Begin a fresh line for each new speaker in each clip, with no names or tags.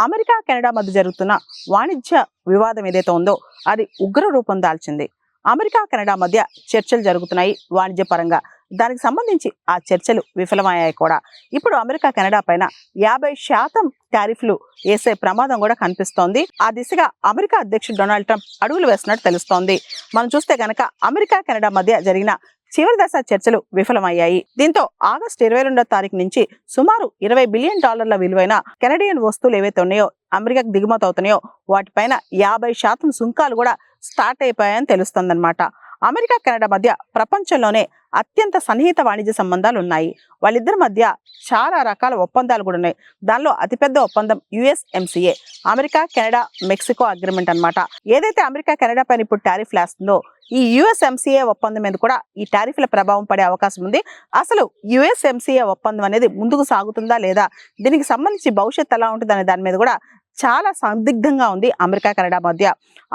America Canada మధ్య జరుగుతున్న వాణిజ్య వివాదం ఏదైతే ఉందో అది ఉగ్ర రూపం దాల్చింది. అమెరికా కెనడా మధ్య చర్చలు జరుగుతున్నాయి వాణిజ్య పరంగా. దానికి సంబంధించి ఆ చర్చలు విఫలమయ్యాయి కూడా. ఇప్పుడు అమెరికా కెనడా పైన 50% టారిఫ్లు వేసే ప్రమాదం కూడా కనిపిస్తోంది. ఆ దిశగా అమెరికా అధ్యక్షుడు డొనాల్డ్ ట్రంప్ అడుగులు వేస్తున్నట్టు తెలుస్తోంది. మనం చూస్తే గనక అమెరికా కెనడా మధ్య జరిగిన చివరి దశ చర్చలు విఫలమయ్యాయి. దీంతో ఆగస్టు 22వ తారీఖు నుంచి సుమారు $20 బిలియన్ విలువైన కెనడియన్ వస్తువులు ఏవైతే ఉన్నాయో అమెరికాకు దిగుమతి అవుతున్నాయో వాటిపైన 50% సుంకాలు కూడా స్టార్ట్ అయిపోయాయని తెలుస్తోందన్నమాట. అమెరికా కెనడా మధ్య ప్రపంచంలోనే అత్యంత సన్నిహిత వాణిజ్య సంబంధాలు ఉన్నాయి. వాళ్ళిద్దరి మధ్య చాలా రకాల ఒప్పందాలు కూడా ఉన్నాయి. దానిలో అతిపెద్ద ఒప్పందం USMCA, America Canada Mexico agreement అన్నమాట. ఏదైతే అమెరికా కెనడా పైన ఇప్పుడు టారిఫ్ వేస్తుందో ఈ USMCA ఒప్పందం మీద కూడా ఈ టారిఫ్ల ప్రభావం పడే అవకాశం ఉంది. అసలు USMCA ఒప్పందం అనేది ముందుకు సాగుతుందా లేదా, దీనికి సంబంధించి భవిష్యత్తు ఎలా ఉంటుంది అనే దాని మీద కూడా చాలా సందిగ్ధంగా ఉంది అమెరికా కెనడా మధ్య.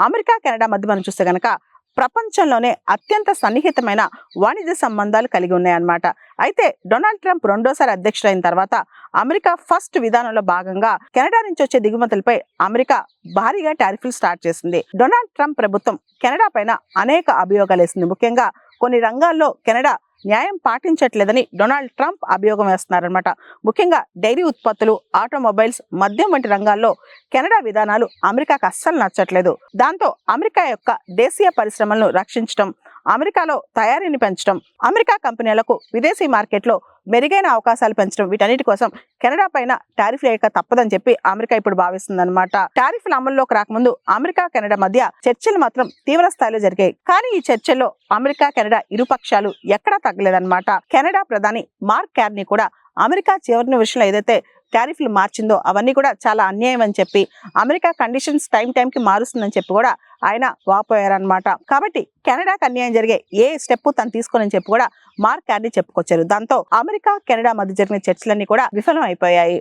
అమెరికా కెనడా మధ్య మనం చూస్తే గనక ప్రపంచంలోనే అత్యంత సన్నిహితమైన వాణిజ్య సంబంధాలు కలిగి ఉన్నాయన్నమాట. అయితే డొనాల్డ్ ట్రంప్ రెండోసారి అధ్యక్షుడైన తర్వాత అమెరికా ఫస్ట్ విధానంలో భాగంగా కెనడా నుంచి వచ్చే దిగుమతులపై అమెరికా భారీగా టారిఫ్లు స్టార్ట్ చేసింది. డొనాల్డ్ ట్రంప్ ప్రభుత్వం కెనడా పైన అనేక అభియోగాలు వేసింది. ముఖ్యంగా కొన్ని రంగాల్లో కెనడా న్యాయం పాటించట్లేదని డొనాల్డ్ ట్రంప్ అభియోగం వేస్తున్నారన్నమాట. ముఖ్యంగా డైరీ ఉత్పత్తులు, ఆటోమొబైల్స్, మద్యం వంటి రంగాల్లో కెనడా విధానాలు అమెరికాకు అస్సలు నచ్చట్లేదు. దాంతో అమెరికా యొక్క దేశీయ పరిశ్రమలను రక్షించడం, అమెరికాలో తయారీని పెంచడం, అమెరికా కంపెనీలకు విదేశీ మార్కెట్లో మెరుగైన అవకాశాలు పెంచడం, వీటన్నిటి కోసం కెనడా పైన టారిఫ్ లేక తప్పదని చెప్పి అమెరికా ఇప్పుడు భావిస్తుందన్నమాట. టారిఫ్ల అమల్లోకి రాకముందు అమెరికా కెనడా మధ్య చర్చలు మాత్రం తీవ్ర స్థాయిలో జరిగాయి. కానీ ఈ చర్చల్లో అమెరికా కెనడా ఇరుపక్షాలు ఎక్కడా తగ్గలేదన్నమాట. కెనడా ప్రధాని మార్క్ కార్నీ కూడా అమెరికా చివరి విషయంలో ఏదైతే టారిఫ్లు మార్చిందో అవన్నీ కూడా చాలా అన్యాయం అని చెప్పి, అమెరికా కండిషన్స్ టైంకి మారుస్తుందని చెప్పి కూడా ఆయన వాపోయారనమాట. కాబట్టి కెనడాకు అన్యాయం జరిగే ఏ స్టెప్ తను తీసుకోనని చెప్పి కూడా మార్క్ కార్నీ చెప్పుకొచ్చారు. దాంతో అమెరికా కెనడా మధ్య జరిగిన చర్చలన్నీ కూడా విఫలం అయిపోయాయి.